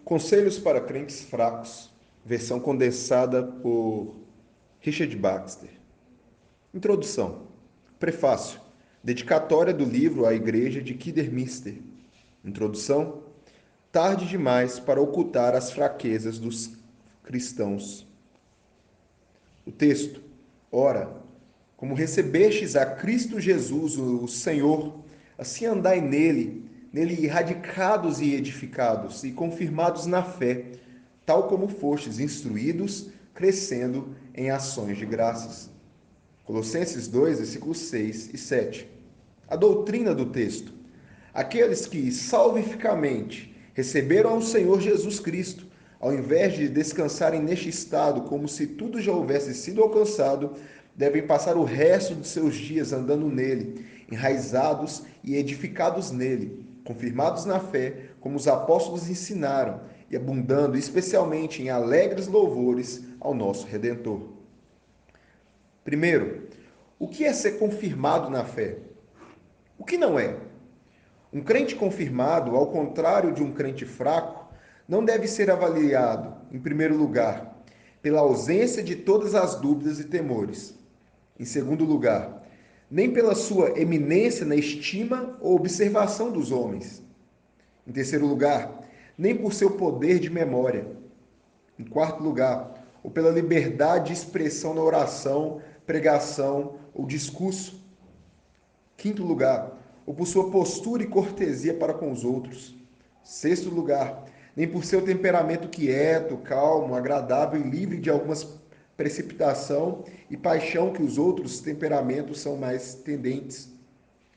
Conselhos para crentes fracos, versão condensada por Richard Baxter. Introdução. Prefácio. Dedicatória do livro à Igreja de Kidderminster. Introdução. Tarde demais para ocultar as fraquezas dos cristãos. O texto. Ora, como recebestes a Cristo Jesus, o Senhor, assim andai nele radicados e edificados e confirmados na fé, tal como fostes instruídos, crescendo em ações de graças. Colossenses 2, versículos 6 e 7. A doutrina do texto. Aqueles que salvificamente receberam ao Senhor Jesus Cristo, ao invés de descansarem neste estado como se tudo já houvesse sido alcançado, devem passar o resto de seus dias andando nele, enraizados e edificados nele, confirmados na fé, como os apóstolos ensinaram, e abundando especialmente em alegres louvores ao nosso Redentor. Primeiro, o que é ser confirmado na fé? O que não é? Um crente confirmado, ao contrário de um crente fraco, não deve ser avaliado, em primeiro lugar, pela ausência de todas as dúvidas e temores. Em segundo lugar, nem pela sua eminência na estima ou observação dos homens. Em terceiro lugar, nem por seu poder de memória. Em quarto lugar, ou pela liberdade de expressão na oração, pregação ou discurso. Quinto lugar, ou por sua postura e cortesia para com os outros. Sexto lugar, nem por seu temperamento quieto, calmo, agradável e livre de algumas precipitação e paixão que os outros temperamentos são mais tendentes.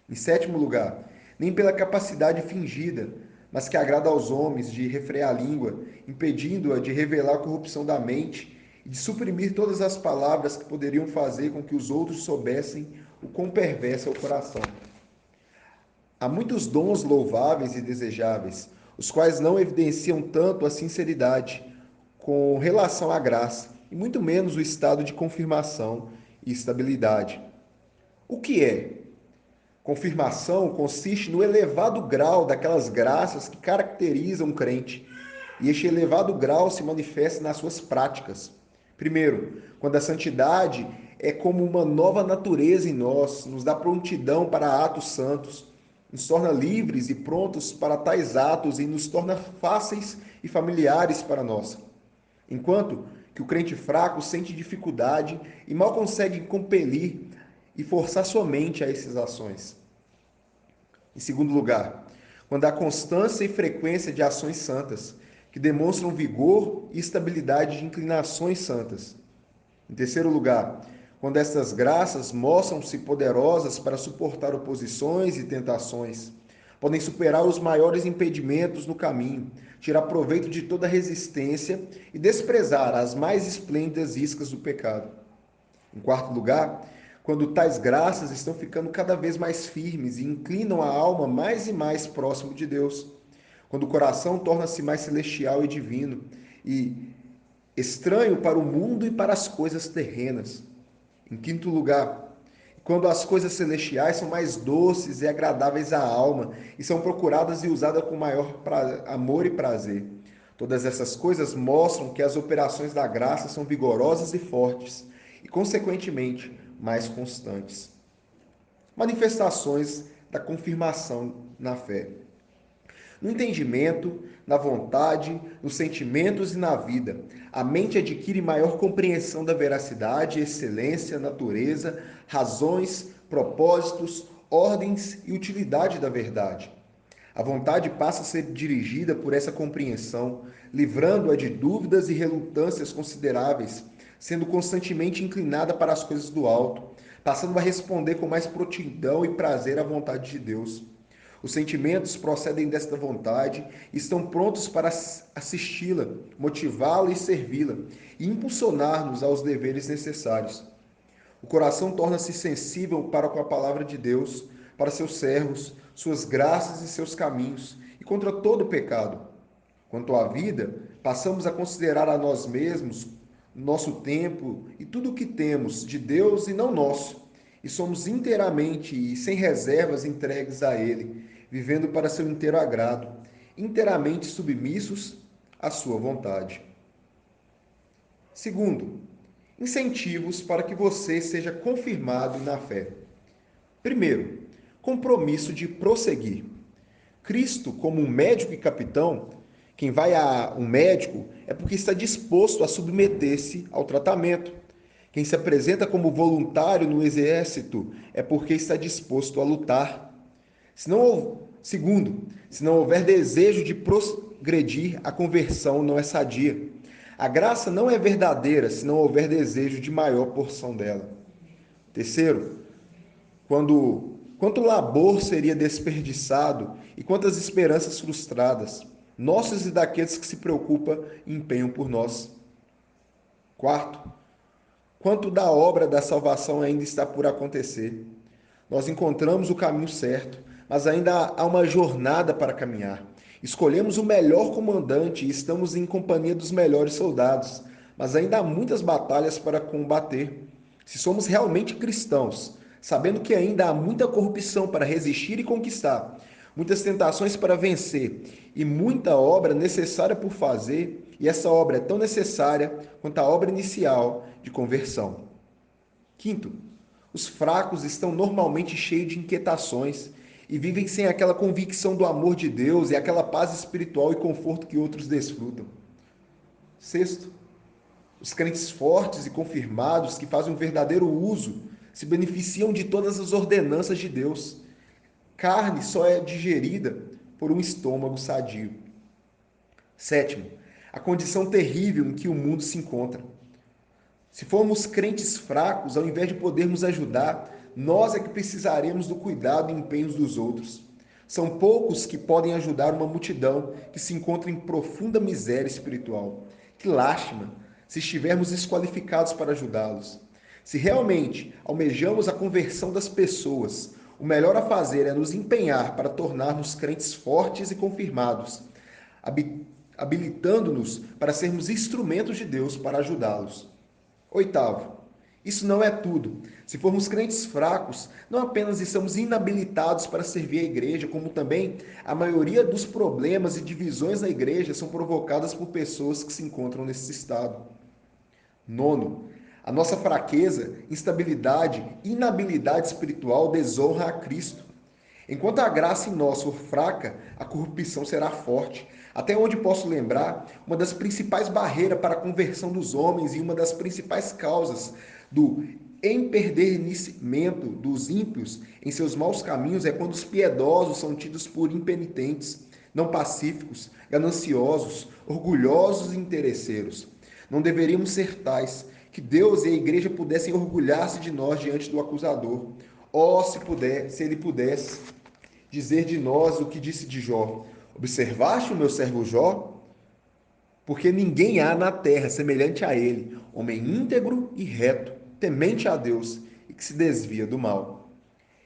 Em sétimo lugar, nem pela capacidade fingida, mas que agrada aos homens de refrear a língua, impedindo-a de revelar a corrupção da mente e de suprimir todas as palavras que poderiam fazer com que os outros soubessem o quão perverso é o coração. Há muitos dons louváveis e desejáveis, os quais não evidenciam tanto a sinceridade com relação à graça, e muito menos o estado de confirmação e estabilidade. O que é? Confirmação consiste no elevado grau daquelas graças que caracterizam um crente, e este elevado grau se manifesta nas suas práticas. Primeiro, quando a santidade é como uma nova natureza em nós, nos dá prontidão para atos santos, nos torna livres e prontos para tais atos e nos torna fáceis e familiares para nós. Enquanto que o crente fraco sente dificuldade e mal consegue compelir e forçar sua mente a essas ações. Em segundo lugar, quando há constância e frequência de ações santas, que demonstram vigor e estabilidade de inclinações santas. Em terceiro lugar, quando estas graças mostram-se poderosas para suportar oposições e tentações, podem superar os maiores impedimentos no caminho, tirar proveito de toda resistência e desprezar as mais esplêndidas iscas do pecado. Em quarto lugar, quando tais graças estão ficando cada vez mais firmes e inclinam a alma mais e mais próximo de Deus, quando o coração torna-se mais celestial e divino e estranho para o mundo e para as coisas terrenas. Em quinto lugar, quando as coisas celestiais são mais doces e agradáveis à alma e são procuradas e usadas com maior amor e prazer. Todas essas coisas mostram que as operações da graça são vigorosas e fortes e, consequentemente, mais constantes. Manifestações da confirmação na fé. No entendimento, na vontade, nos sentimentos e na vida, a mente adquire maior compreensão da veracidade, excelência, natureza, razões, propósitos, ordens e utilidade da verdade. A vontade passa a ser dirigida por essa compreensão, livrando-a de dúvidas e relutâncias consideráveis, sendo constantemente inclinada para as coisas do alto, passando a responder com mais prontidão e prazer à vontade de Deus. Os sentimentos procedem desta vontade e estão prontos para assisti-la, motivá-la e servi-la, e impulsionar-nos aos deveres necessários. O coração torna-se sensível para com a palavra de Deus, para seus servos, suas graças e seus caminhos, e contra todo pecado. Quanto à vida, passamos a considerar a nós mesmos, nosso tempo e tudo o que temos de Deus e não nosso, e somos inteiramente e sem reservas entregues a Ele, vivendo para seu inteiro agrado, inteiramente submissos à sua vontade. Segundo, incentivos para que você seja confirmado na fé. Primeiro, compromisso de prosseguir. Cristo, como um médico e capitão, quem vai a um médico é porque está disposto a submeter-se ao tratamento. Quem se apresenta como voluntário no exército é porque está disposto a lutar. Segundo, se não houver desejo de progredir, a conversão não é sadia. A graça não é verdadeira se não houver desejo de maior porção dela. Terceiro, quanto labor seria desperdiçado e quantas esperanças frustradas, nossas e daqueles que se preocupam e empenham por nós. Quarto, quanto da obra da salvação ainda está por acontecer. Nós encontramos o caminho certo, mas ainda há uma jornada para caminhar. Escolhemos o melhor comandante e estamos em companhia dos melhores soldados, mas ainda há muitas batalhas para combater. Se somos realmente cristãos, sabendo que ainda há muita corrupção para resistir e conquistar, muitas tentações para vencer e muita obra necessária por fazer, e essa obra é tão necessária quanto a obra inicial de conversão. Quinto, os fracos estão normalmente cheios de inquietações e vivem sem aquela convicção do amor de Deus e aquela paz espiritual e conforto que outros desfrutam. Sexto, os crentes fortes e confirmados que fazem um verdadeiro uso se beneficiam de todas as ordenanças de Deus. Carne só é digerida por um estômago sadio. Sétimo, a condição terrível em que o mundo se encontra. Se formos crentes fracos, ao invés de podermos ajudar, nós é que precisaremos do cuidado e empenhos dos outros. São poucos que podem ajudar uma multidão que se encontra em profunda miséria espiritual. Que lástima se estivermos desqualificados para ajudá-los. Se realmente almejamos a conversão das pessoas, o melhor a fazer é nos empenhar para tornar-nos crentes fortes e confirmados, habilitando-nos para sermos instrumentos de Deus para ajudá-los. Oitavo, isso não é tudo. Se formos crentes fracos, não apenas estamos inabilitados para servir a igreja, como também a maioria dos problemas e divisões na igreja são provocadas por pessoas que se encontram nesse estado. Nono, a nossa fraqueza, instabilidade e inabilidade espiritual desonra a Cristo. Enquanto a graça em nós for fraca, a corrupção será forte. Até onde posso lembrar, uma das principais barreiras para a conversão dos homens e uma das principais causas do empedernecimento dos ímpios em seus maus caminhos é quando os piedosos são tidos por impenitentes, não pacíficos, gananciosos, orgulhosos e interesseiros. Não deveríamos ser tais, que Deus e a igreja pudessem orgulhar-se de nós diante do acusador. Oh, se ele pudesse dizer de nós o que disse de Jó. Observaste o meu servo Jó? Porque ninguém há na terra semelhante a ele, homem íntegro e reto, temente a Deus e que se desvia do mal.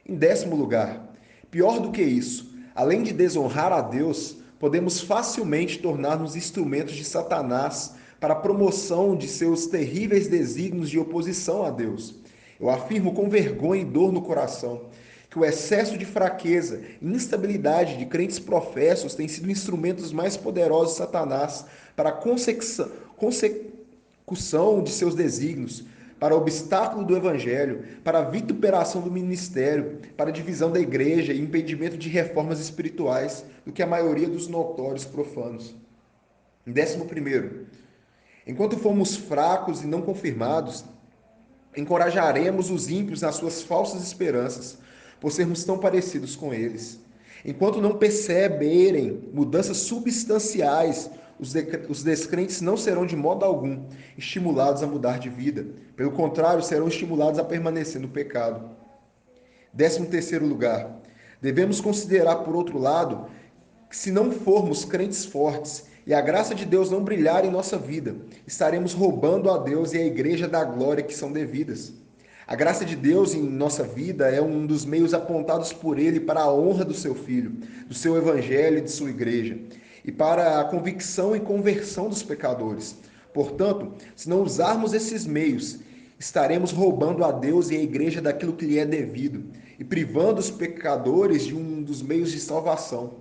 Em 10º lugar, pior do que isso, além de desonrar a Deus, podemos facilmente tornar-nos instrumentos de Satanás para a promoção de seus terríveis desígnios de oposição a Deus. Eu afirmo com vergonha e dor no coração que o excesso de fraqueza e instabilidade de crentes professos tem sido instrumentos mais poderosos de Satanás para a consecução de seus desígnios, para o obstáculo do evangelho, para a vituperação do ministério, para a divisão da igreja e impedimento de reformas espirituais do que a maioria dos notórios profanos. Em 11º, enquanto formos fracos e não confirmados, encorajaremos os ímpios nas suas falsas esperanças, por sermos tão parecidos com eles. Enquanto não perceberem mudanças substanciais, os descrentes não serão de modo algum estimulados a mudar de vida. Pelo contrário, serão estimulados a permanecer no pecado. 13º lugar, devemos considerar, por outro lado, que se não formos crentes fortes e a graça de Deus não brilhar em nossa vida, estaremos roubando a Deus e a igreja da glória que são devidas. A graça de Deus em nossa vida é um dos meios apontados por Ele para a honra do seu Filho, do seu Evangelho e de sua igreja, e para a convicção e conversão dos pecadores. Portanto, se não usarmos esses meios, estaremos roubando a Deus e a igreja daquilo que lhe é devido, e privando os pecadores de um dos meios de salvação.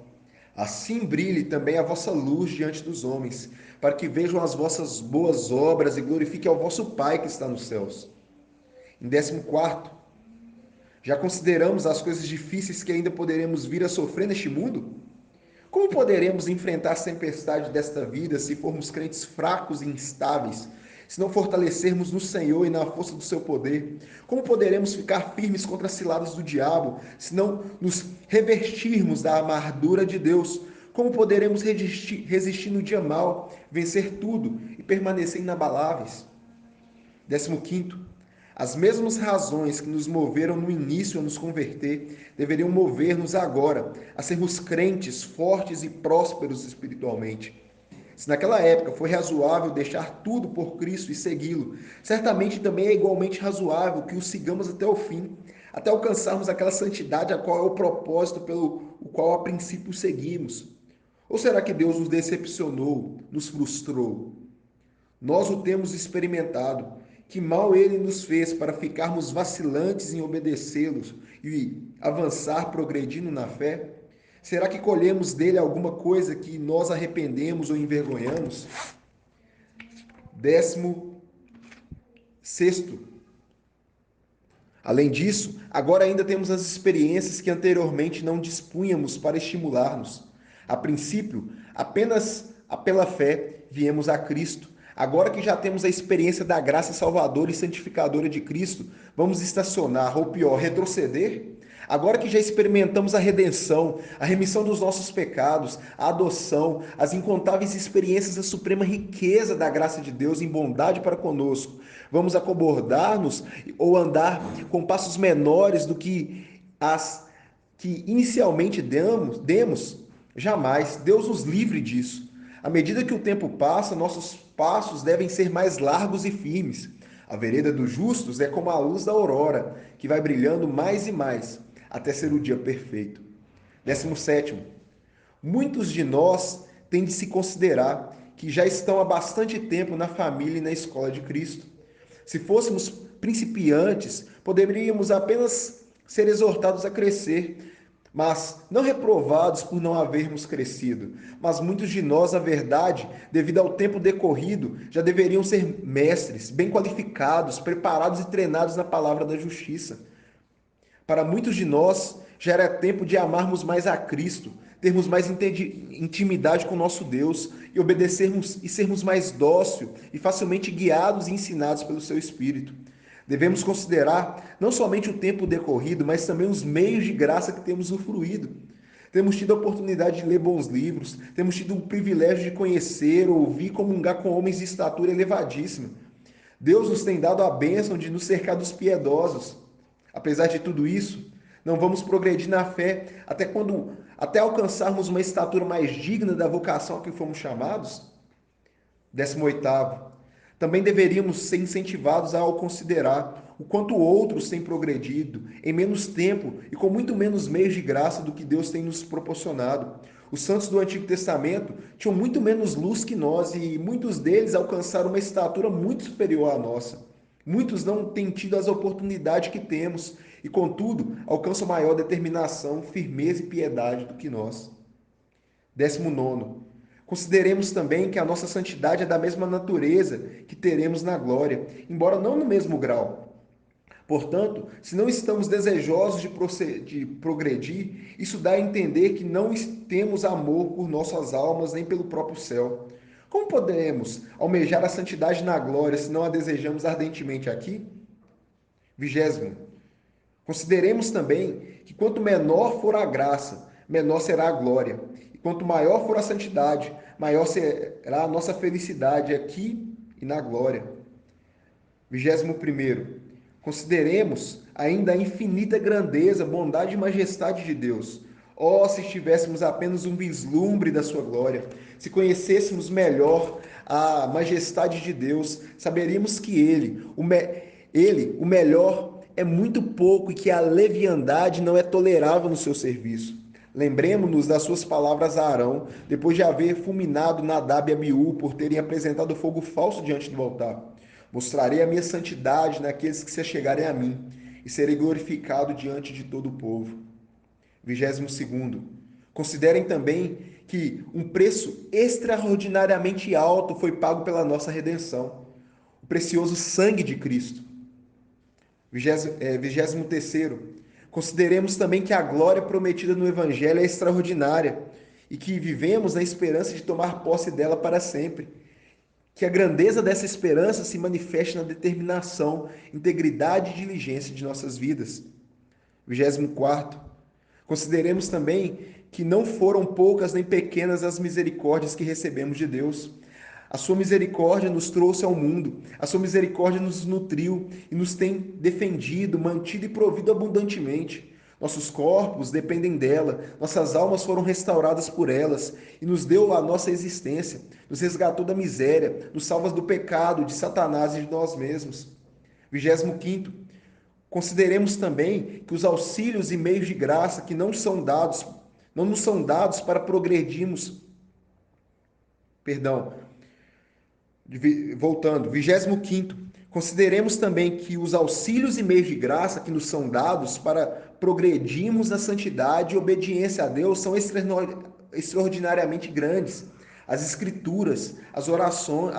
Assim brilhe também a vossa luz diante dos homens, para que vejam as vossas boas obras e glorifiquem ao vosso Pai que está nos céus. Em 14º, já consideramos as coisas difíceis que ainda poderemos vir a sofrer neste mundo? Como poderemos enfrentar as tempestades desta vida se formos crentes fracos e instáveis, se não fortalecermos no Senhor e na força do seu poder? Como poderemos ficar firmes contra as ciladas do diabo, se não nos revestirmos da armadura de Deus? Como poderemos resistir no dia mau, vencer tudo e permanecer inabaláveis? 15º, as mesmas razões que nos moveram no início a nos converter deveriam mover-nos agora a sermos crentes fortes e prósperos espiritualmente. Se naquela época foi razoável deixar tudo por Cristo e segui-lo, certamente também é igualmente razoável que o sigamos até o fim, até alcançarmos aquela santidade a qual é o propósito pelo qual a princípio seguimos. Ou será que Deus nos decepcionou, nos frustrou? Nós o temos experimentado. Que mal ele nos fez para ficarmos vacilantes em obedecê-los e avançar progredindo na fé? Será que colhemos dele alguma coisa que nós arrependemos ou envergonhamos? 16º. Além disso, agora ainda temos as experiências que anteriormente não dispunhamos para estimular-nos. A princípio, apenas pela fé viemos a Cristo. Agora que já temos a experiência da graça salvadora e santificadora de Cristo, vamos estacionar, ou pior, retroceder? Agora que já experimentamos a redenção, a remissão dos nossos pecados, a adoção, as incontáveis experiências da suprema riqueza da graça de Deus em bondade para conosco, vamos acobardar-nos ou andar com passos menores do que as que inicialmente demos? Jamais. Deus nos livre disso. À medida que o tempo passa, nossos passos devem ser mais largos e firmes. A vereda dos justos é como a luz da aurora, que vai brilhando mais e mais, até ser o dia perfeito. 17º. Muitos de nós têm de se considerar que já estão há bastante tempo na família e na escola de Cristo. Se fôssemos principiantes, poderíamos apenas ser exortados a crescer, mas não reprovados por não havermos crescido. Mas muitos de nós, na verdade, devido ao tempo decorrido, já deveriam ser mestres, bem qualificados, preparados e treinados na palavra da justiça. Para muitos de nós, já era tempo de amarmos mais a Cristo, termos mais intimidade com nosso Deus e obedecermos e sermos mais dócil e facilmente guiados e ensinados pelo seu Espírito. Devemos considerar não somente o tempo decorrido, mas também os meios de graça que temos usufruído. Temos tido a oportunidade de ler bons livros, temos tido o privilégio de conhecer, ouvir, comungar com homens de estatura elevadíssima. Deus nos tem dado a bênção de nos cercar dos piedosos. Apesar de tudo isso, não vamos progredir na fé até alcançarmos uma estatura mais digna da vocação a que fomos chamados? 18º. Também deveríamos ser incentivados ao considerar o quanto outros têm progredido em menos tempo e com muito menos meios de graça do que Deus tem nos proporcionado. Os santos do Antigo Testamento tinham muito menos luz que nós e muitos deles alcançaram uma estatura muito superior à nossa. Muitos não têm tido as oportunidades que temos e, contudo, alcançam maior determinação, firmeza e piedade do que nós. 19º. Consideremos também que a nossa santidade é da mesma natureza que teremos na glória, embora não no mesmo grau. Portanto, se não estamos desejosos de progredir, isso dá a entender que não temos amor por nossas almas nem pelo próprio céu. Como podemos almejar a santidade na glória se não a desejamos ardentemente aqui? 20º. Consideremos também que quanto menor for a graça, menor será a glória. E quanto maior for a santidade, maior será a nossa felicidade aqui e na glória. 21º. Consideremos ainda a infinita grandeza, bondade e majestade de Deus. Oh, se tivéssemos apenas um vislumbre da sua glória, se conhecêssemos melhor a majestade de Deus, saberíamos que Ele, o melhor, é muito pouco e que a leviandade não é tolerável no seu serviço. Lembremos-nos das suas palavras a Arão, depois de haver fulminado Nadab e Abiú por terem apresentado fogo falso diante do altar. Mostrarei a minha santidade naqueles que se achegarem a mim, e serei glorificado diante de todo o povo. 22º. Considerem também que um preço extraordinariamente alto foi pago pela nossa redenção, o precioso sangue de Cristo. 23º. Consideremos também que a glória prometida no Evangelho é extraordinária e que vivemos na esperança de tomar posse dela para sempre. Que a grandeza dessa esperança se manifeste na determinação, integridade e diligência de nossas vidas. 24º. Consideremos também que não foram poucas nem pequenas as misericórdias que recebemos de Deus. A sua misericórdia nos trouxe ao mundo, a sua misericórdia nos nutriu e nos tem defendido, mantido e provido abundantemente. Nossos corpos dependem dela, nossas almas foram restauradas por elas e nos deu a nossa existência, nos resgatou da miséria, nos salva do pecado, de Satanás e de nós mesmos. 25º. Consideremos também que os auxílios e meios de graça que não nos são dados para progredirmos, perdão, voltando, 25º, consideremos também que os auxílios e meios de graça que nos são dados para progredirmos na santidade e obediência a Deus são extraordinariamente grandes. As escrituras, a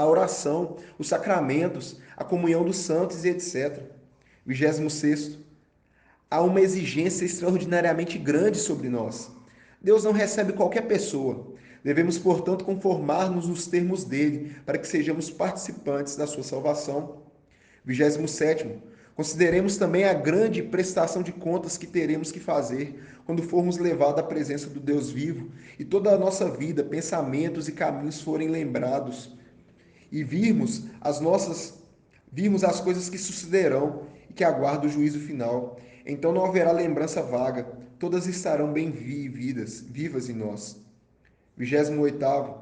oração, os sacramentos, a comunhão dos santos e etc. 26º, há uma exigência extraordinariamente grande sobre nós. Deus não recebe qualquer pessoa. Devemos, portanto, conformar-nos nos termos dele, para que sejamos participantes da sua salvação. 27º. Consideremos também a grande prestação de contas que teremos que fazer quando formos levados à presença do Deus vivo e toda a nossa vida, pensamentos e caminhos forem lembrados e virmos as coisas que sucederão e que aguardam o juízo final. Então não haverá lembrança vaga, todas estarão bem vivas em nós. 28º.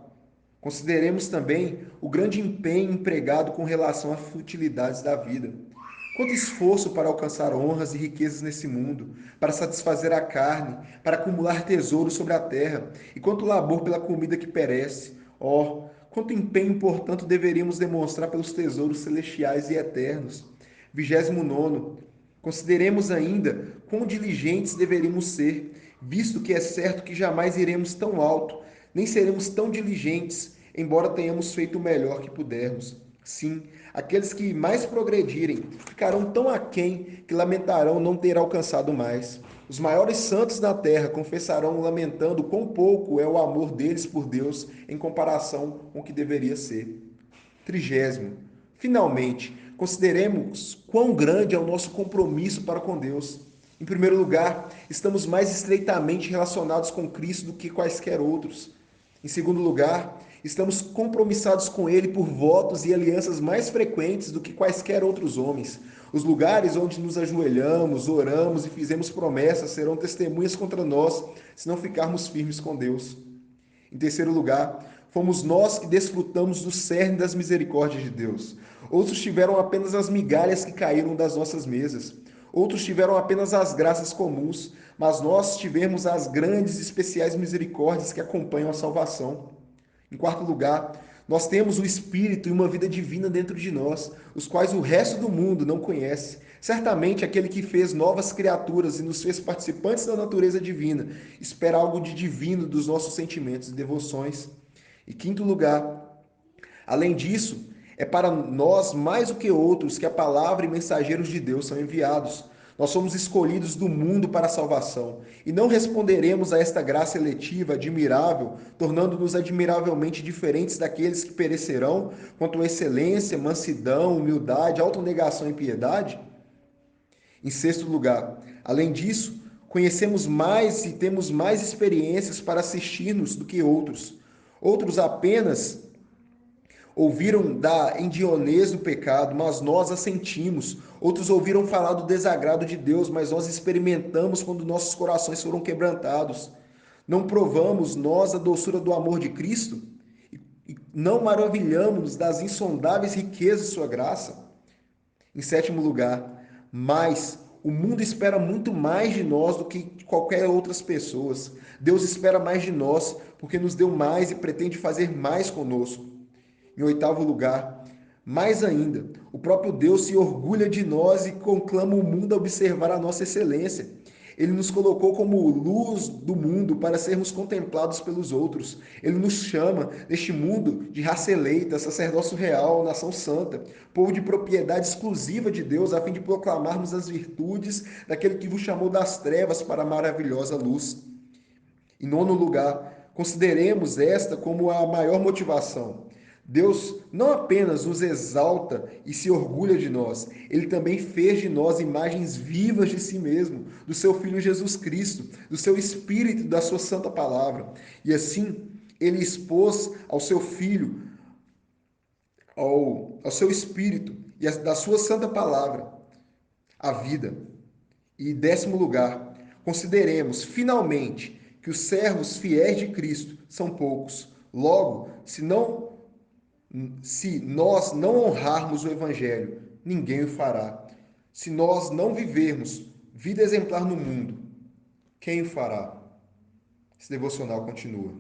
Consideremos também o grande empenho empregado com relação às futilidades da vida. Quanto esforço para alcançar honras e riquezas nesse mundo, para satisfazer a carne, para acumular tesouros sobre a terra, e quanto labor pela comida que perece. Oh, quanto empenho, portanto, deveríamos demonstrar pelos tesouros celestiais e eternos. 29º. Consideremos ainda quão diligentes deveríamos ser, visto que é certo que jamais iremos tão alto, nem seremos tão diligentes, embora tenhamos feito o melhor que pudermos. Sim, aqueles que mais progredirem ficarão tão aquém que lamentarão não ter alcançado mais. Os maiores santos da terra confessarão lamentando quão pouco é o amor deles por Deus em comparação com o que deveria ser. 30º. Finalmente, consideremos quão grande é o nosso compromisso para com Deus. Em primeiro lugar, estamos mais estreitamente relacionados com Cristo do que quaisquer outros. Em segundo lugar, estamos compromissados com Ele por votos e alianças mais frequentes do que quaisquer outros homens. Os lugares onde nos ajoelhamos, oramos e fizemos promessas serão testemunhas contra nós se não ficarmos firmes com Deus. Em terceiro lugar, fomos nós que desfrutamos do cerne das misericórdias de Deus. Outros tiveram apenas as migalhas que caíram das nossas mesas. Outros tiveram apenas as graças comuns, mas nós tivemos as grandes e especiais misericórdias que acompanham a salvação. Em quarto lugar, nós temos o Espírito e uma vida divina dentro de nós, os quais o resto do mundo não conhece. Certamente aquele que fez novas criaturas e nos fez participantes da natureza divina, espera algo de divino dos nossos sentimentos e devoções. E quinto lugar, além disso, é para nós mais do que outros que a palavra e mensageiros de Deus são enviados. Nós somos escolhidos do mundo para a salvação e não responderemos a esta graça eletiva admirável, tornando-nos admiravelmente diferentes daqueles que perecerão quanto a excelência, mansidão, humildade, autonegação e piedade? Em sexto lugar, além disso, conhecemos mais e temos mais experiências para assistir-nos do que outros. Outros apenas ouviram da endionez do pecado, mas nós a sentimos. Outros ouviram falar do desagrado de Deus, mas nós experimentamos quando nossos corações foram quebrantados. Não provamos nós a doçura do amor de Cristo? E não maravilhamos das insondáveis riquezas de sua graça? Em sétimo lugar, mas o mundo espera muito mais de nós do que de qualquer outras pessoas. Deus espera mais de nós porque nos deu mais e pretende fazer mais conosco. Em oitavo lugar, mais ainda, o próprio Deus se orgulha de nós e conclama o mundo a observar a nossa excelência. Ele nos colocou como luz do mundo para sermos contemplados pelos outros. Ele nos chama neste mundo de raça eleita, sacerdócio real, nação santa, povo de propriedade exclusiva de Deus, a fim de proclamarmos as virtudes daquele que vos chamou das trevas para a maravilhosa luz. Em nono lugar, consideremos esta como a maior motivação. Deus não apenas nos exalta e se orgulha de nós, ele também fez de nós imagens vivas de si mesmo, do seu Filho Jesus Cristo, do seu Espírito, da sua santa palavra. E assim, ele expôs ao seu Filho, ao seu Espírito e da sua santa palavra a vida. E décimo lugar, consideremos finalmente que os servos fiéis de Cristo são poucos. Logo, se nós não honrarmos o Evangelho, ninguém o fará. Se nós não vivermos vida exemplar no mundo, quem o fará? Esse devocional continua.